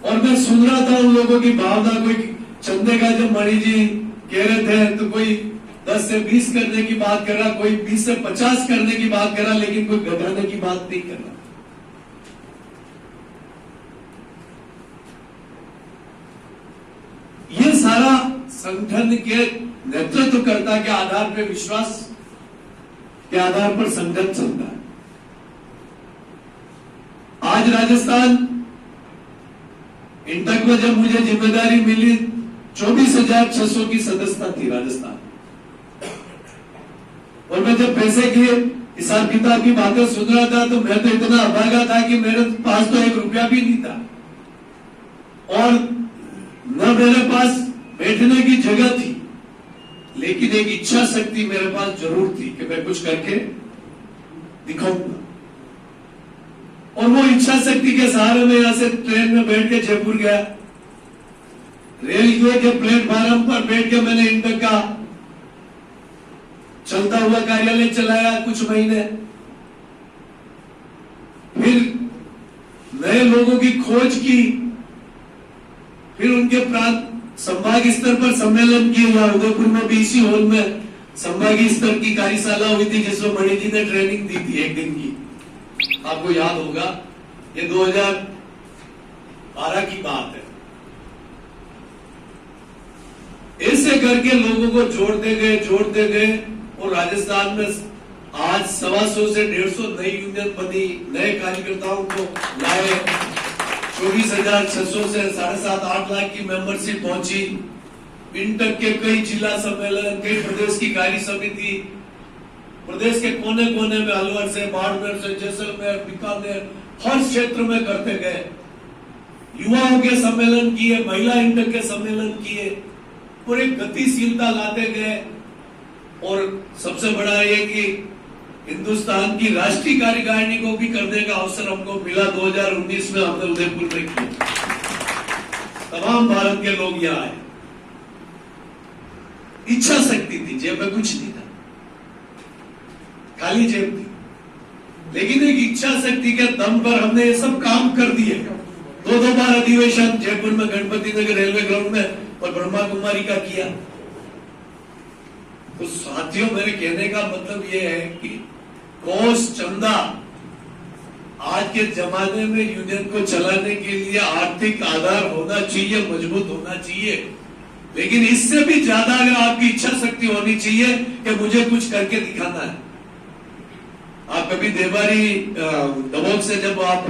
और मैं सुन रहा था उन लोगों की भावना, कोई चंदे का जब मणि जी कह रहे थे तो कोई 10 से 20 करने की बात कर रहा, कोई 20 से 50 करने की बात कर रहा, लेकिन कोई घटाने की बात नहीं कर रहा। ये सारा संगठन के नेतृत्वकर्ता के आधार पर, विश्वास के आधार पर संगठन चलता है। आज राजस्थान इंटक में जब मुझे जिम्मेदारी मिली 24,600 की सदस्यता थी राजस्थान, और मैं जब पैसे की हिसाब किताब की बातें सुन रहा था तो मैं तो इतना अभागा था कि मेरे पास तो 1 रुपया भी नहीं था, और न मेरे पास बैठने की जगह थी, लेकिन एक इच्छा शक्ति मेरे पास जरूर थी कि मैं कुछ करके दिखाऊंगा। और वो इच्छा शक्ति के सहारे में यहां से ट्रेन में बैठ के जयपुर गया, रेलवे के प्लेटफार्म पर बैठ के मैंने इंटक का चलता हुआ कार्यालय चलाया कुछ महीने, फिर नए लोगों की खोज की, फिर उनके प्रांत संभाग स्तर पर सम्मेलन किए हुआ उदयपुर में भी, इसी हॉल में संभागीय स्तर की कार्यशाला हुई थी जिसमें मणि जी ने ट्रेनिंग दी थी 1 दिन की। आपको याद होगा, ये 2012 की बात है। ऐसे करके लोगों को जोड़ते गए और राजस्थान में आज 125 से 150 नई यूनियन बनी, नए कार्यकर्ताओं को लाए, 24,600 से 7.5-8 लाख की मेंबरशिप पहुंची। इंटक के कई जिला सम्मेलन, कई प्रदेश की कार्य समिति, प्रदेश के कोने कोने में, अलवर से, बाड़मेर से, जैसलमेर, बीकानेर, हर क्षेत्र में करते गए। युवाओं के सम्मेलन किए, महिला इंटक के सम्मेलन किए, और एक गतिशीलता लाते गए। और सबसे बड़ा ये कि हिंदुस्तान की राष्ट्रीय कार्यकारिणी को भी करने का अवसर हमको मिला 2019 में, हमने उदयपुर में किया। तमाम भारत के लोग यहाँ आए, इच्छा शक्ति थी, जेब में कुछ नहीं था, खाली जेब थी, लेकिन एक इच्छा शक्ति के दम पर हमने ये सब काम कर दिए। 2 बार अधिवेशन जयपुर में, गणपति नगर रेलवे ग्राउंड में और ब्रह्मा कुमारी का किया। तो साथियों, मेरे कहने का मतलब ये है कि कोष, चंदा, आज के जमाने में यूनियन को चलाने के लिए आर्थिक आधार होना चाहिए, मजबूत होना चाहिए, लेकिन इससे भी ज्यादा अगर आपकी इच्छा शक्ति होनी चाहिए कि मुझे कुछ करके दिखाना है। आप कभी देवारी दबोक से जब आप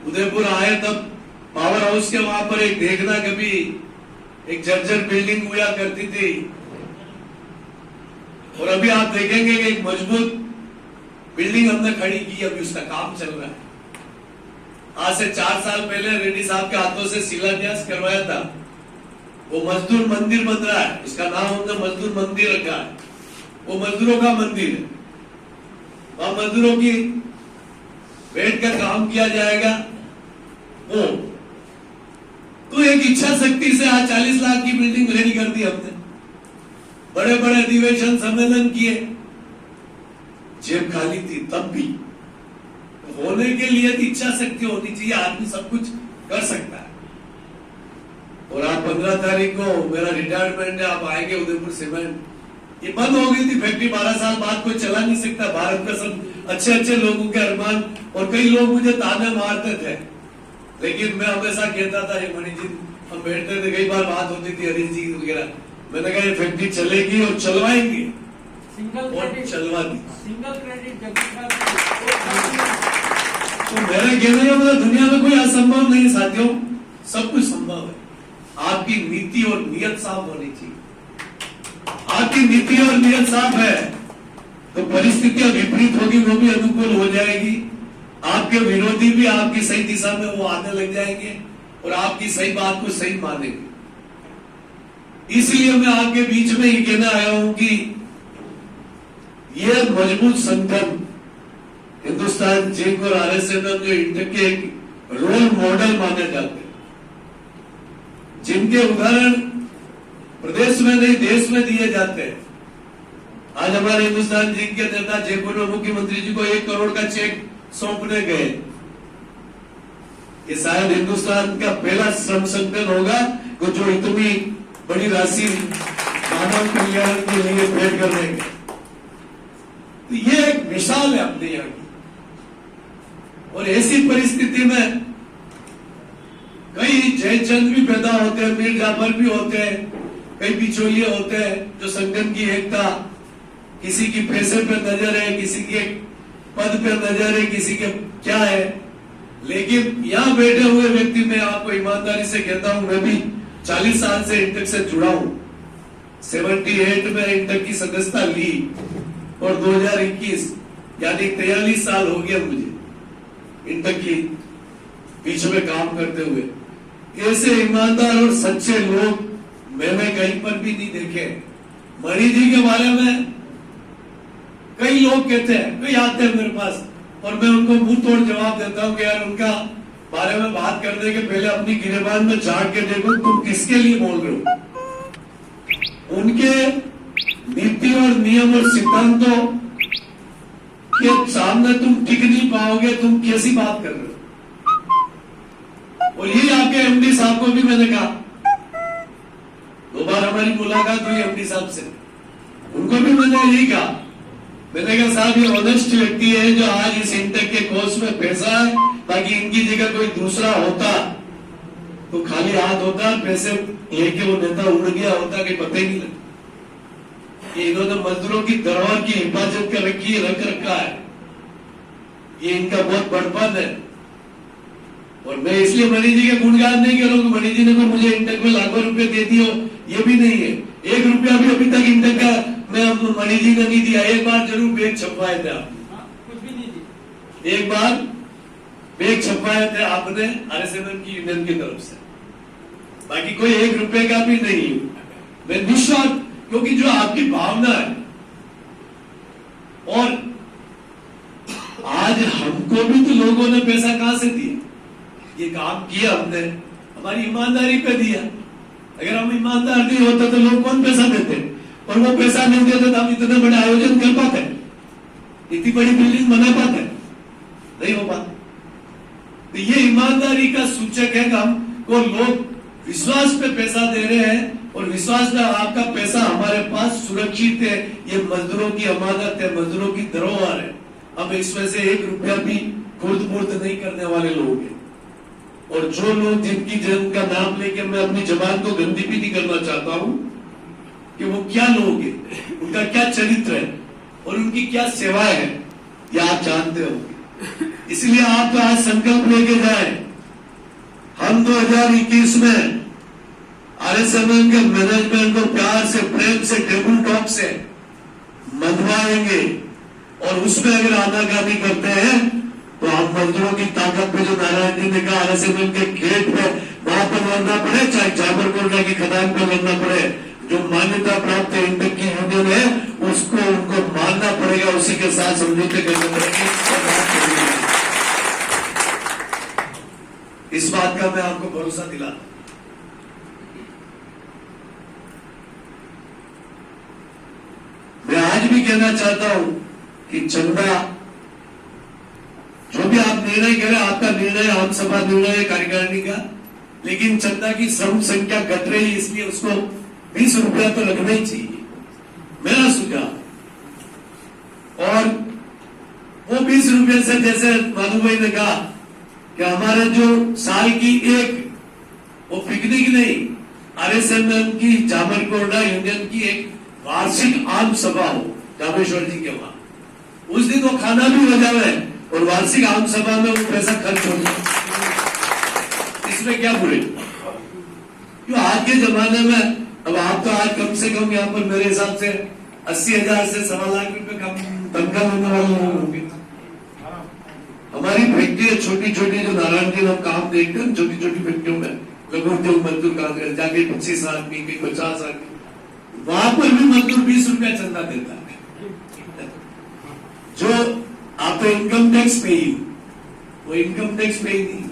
उदयपुर आए तब पावर हाउस के वहां पर एक देखना, कभी एक जर्जर बिल्डिंग हुआ करती थी, और अभी आप देखेंगे कि एक मजबूत बिल्डिंग हमने खड़ी की, अभी उसका काम चल रहा है। आज से 4 साल पहले रेड्डी साहब के हाथों से शिलान्यास करवाया था, वो मजदूर मंदिर बन रहा है, उसका नाम हमने मजदूर मंदिर रखा है। वो मजदूरों का मंदिर है, वहां मजदूरों की बैठ कर काम किया जाएगा। वो तो एक इच्छा शक्ति से आज 40 लाख की बिल्डिंग रेडी कर दी हमने, बड़े बड़े अधिवेशन सम्मेलन किए, जेब खाली थी तब भी। होने के लिए इच्छा शक्ति होनी चाहिए, आदमी सब कुछ कर सकता है। और आप 15 तारीख को मेरा रिटायरमेंट है, आप आएंगे उदयपुर सीमेंट, ये बंद हो गई थी फैक्ट्री, 12 साल बाद कोई चला नहीं सकता। भारत का सब अच्छे लोगों के अरमान, और कई लोग मुझे ताने मारते थे, लेकिन मैं हमेशा कहता था, मणि जी हम बैठते थे, कई बार बात होती थी हरीश जी वगैरह, मैंने कहा ये फैक्ट्री चलेगी और चलवाएंगे, और चलवा दी। सिंगल क्रेडिट तो मेरा कहने का मतलब दुनिया में कोई असंभव नहीं साथियों, सब कुछ संभव है। आपकी नीति और नियत साफ होनी चाहिए। आपकी नीति और नियत साफ है तो परिस्थितियां विपरीत होगी, वो भी अनुकूल हो जाएगी। आपके विरोधी भी आपकी सही दिशा में वो आने लग जाएंगे और आपकी सही बात को सही मानेंगे। इसलिए मैं आपके बीच में ये कहना आया हूं कि यह मजबूत संगठन हिंदुस्तान जिंक और आरएसएम जो इंटक के एक रोल मॉडल माने जाते हैं, जिनके उदाहरण प्रदेश में नहीं देश में दिए जाते हैं। आज हमारे हिंदुस्तान जिंक के नेता जयपुर में मुख्यमंत्री जी को 1 करोड़ का चेक सौंपने गए, ये शायद हिंदुस्तान का पहला श्रम संगठन होगा जो इतनी बड़ी राशि मानव कल्याण के लिए भेंट कर देंगे। तो ये एक मिसाल है अपने यहाँ की। और ऐसी परिस्थिति में कई जयचंद भी पैदा होते हैं, मीर जाफर भी होते हैं, कई बिचौलिए होते हैं जो संगठन की एकता, किसी की पैसे पे नजर है, किसी के पद पे नजर है, किसी के क्या है। लेकिन यहाँ बैठे हुए व्यक्ति मैं आपको ईमानदारी से कहता हूं, मैं भी 40 साल से इंटक से जुड़ा हूं। 78 में इंटक की सदस्यता ली और 2021 यानी 43 साल हो गया मुझे इंटक की बीच में काम करते हुए। ऐसे ईमानदार और सच्चे लोग मैंने कहीं पर भी नहीं देखे। मणि जी के बारे में कई लोग कहते हैं, कई आते हैं मेरे पास और मैं उनको मुंह तोड़ जवाब देता हूं कि यार उनका बारे में बात करने के पहले अपनी गिरेबान में झाड़ के देखो तुम किसके लिए बोल रहे हो। उनके नीति और नियम और सिद्धांतों के सामने तुम टिक नहीं पाओगे, तुम कैसी बात कर रहे हो। और यही आपके एमडी साहब को भी मैंने कहा, दो बार हमारी मुलाकात हुई एमडी साहब से, उनको भी मैंने यही कहा। मैंने कहा साहब ये ऑनेस्ट व्यक्ति है जो आज इस इंटक के कोर्स में पैसा है, ताकि इनकी जगह कोई दूसरा होता तो खाली हाथ होता, पैसे लेके वो नेता उड़ गया होता कि पता ही नहीं लगता। ये इन्होंने मजदूरों की धरोहर की हिफाजत कर रखी है, रख रखा है, ये इनका बहुत बड़पन है। और मैं इसलिए मणि जी के गुणगान नहीं कर रहा हूं, मणि जी ने तो मुझे इंटक में लाखों रुपए दे दिए, ये भी नहीं है। 1 रुपया भी अभी तक इंटक का मैं मणि जी ने नहीं दिया। एक बार जरूर बैग छपवाए थे आपने, कुछ भी नहीं दिया। एक बार बैग छपवाए थे आपने आरएसएम की यूनियन की तरफ से, बाकी कोई 1 रुपए का भी नहीं। मैं निस्वार्थ, क्योंकि जो आपकी भावना है, और आज हमको भी तो लोगों ने पैसा कहां से दिया, ये काम किया हमने हमारी ईमानदारी पे दिया। अगर हम ईमानदार नहीं होते तो लोग कौन पैसा देते, और वो पैसा नहीं देते तो हम इतने बड़े आयोजन कर पाते, इतनी बड़ी बिल्डिंग बना पाते, नहीं हो पाता। तो ये ईमानदारी का सूचक है कि हमको लोग विश्वास पे पैसा दे रहे हैं, और विश्वास में आपका पैसा हमारे पास सुरक्षित है। ये मजदूरों की अमानत है, मजदूरों की धरोहर है। हम इसमें से 1 रुपया भी खुर्द बुर्द नहीं करने वाले लोग हैं। और जो लोग जिनकी का नाम लेकर मैं अपनी जबान को गंदी भी नहीं करना चाहता हूं कि वो क्या लोग हैं, उनका क्या चरित्र है और उनकी क्या सेवाएं है, ये आप जानते हो। इसलिए आप तो आज संकल्प लेके जाए, हम 2021 में आरएसएम के मैनेजमेंट को प्यार से, प्रेम से, टेबल टॉक से मनवाएंगे। और उसमें अगर आनाकानी करते हैं तो हम मजदूरों की ताकत पे, जो नारायण जी ने कहा आरएसएम के गेट पे, वहां पर लड़ना पड़े, चाहे जाबरकोटला की खदान पे लड़ना पड़े, जो मान्यता प्राप्त इंटक की यूनियन है उसको उनको मानना पड़ेगा, उसी के साथ समझौते करने पड़ेंगे। इस बात का मैं आपको भरोसा दिलाता। मैं आज भी कहना चाहता हूं कि चंदा, जो भी आप निर्णय करें, आपका निर्णय, आम सभा निर्णय है कार्यकारिणी का, लेकिन चंदा की सम संख्या घट रही है, इसलिए उसको 20 रुपया तो लगना ही चाहिए, मेरा सुझाव। और वो 20 रुपये से, जैसे मानू भाई ने कहा कि हमारे जो साल की एक वो पिकनिक नहीं, आरएसएम की जामरकोटला यूनियन की एक वार्षिक आम सभा हो रामेश्वर जी के वहां, उस दिन वो खाना भी हो जाए और वार्षिक आम सभा में वो पैसा खर्च हो जाए, इसमें क्या बुरे। क्यों आज के जमाने में, अब आप तो आज कम से कम यहाँ पर मेरे हिसाब से 80,000 से 1.25 लाख रुपए कम तनख्वाह लेने वाले लोग होंगे। हमारी फैक्ट्री छोटी छोटी, जो नारायण जी हम काम देखते हैं, छोटी छोटी फैक्ट्रियों में लघु उद्योग मजदूर काम कर जाके 25 आदमी, 50 आदमी, वहां पर भी मजदूर 20 रुपया चंदा देता है। जो आप तो इनकम टैक्स पे ही, वो इनकम टैक्स पे ही नहीं,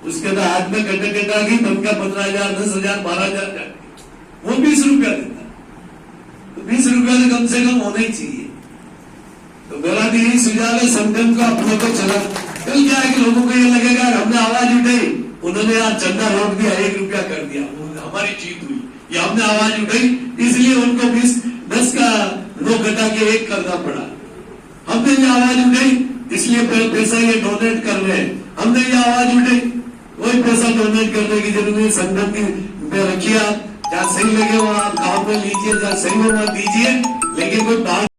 उसके बाद हाथ में गड्ढा गड्ढा की तनख्वाह 15,000, 10,000, 12,000, वो 20 रुपया देता है। तो 20 रुपया तो कम से कम होना ही चाहिए। तो मेरा भी यही सुझाव है, संगठन को अपनों को चला कल क्या है कि लोगों को ये लगेगा हमने आवाज उठाई, उन्होंने आज चंदा रोक दिया, 1 रुपया कर दिया, हमारी जीत हुई। ये हमने आवाज उठाई इसलिए उनको 10 का नोट घटा के 1 करना पड़ा। हमने ये आवाज उठाई इसलिए पैसा ये डोनेट कर रहे हैं। हमने ये आवाज उठाई, कोई पैसा डोनेट करने की जरूरत नहीं, संगठन में रखिए, आप जहाँ सही लगे वहां आप गाँव में लीजिए, जहाँ सही हो वहां दीजिए, लेकिन कोई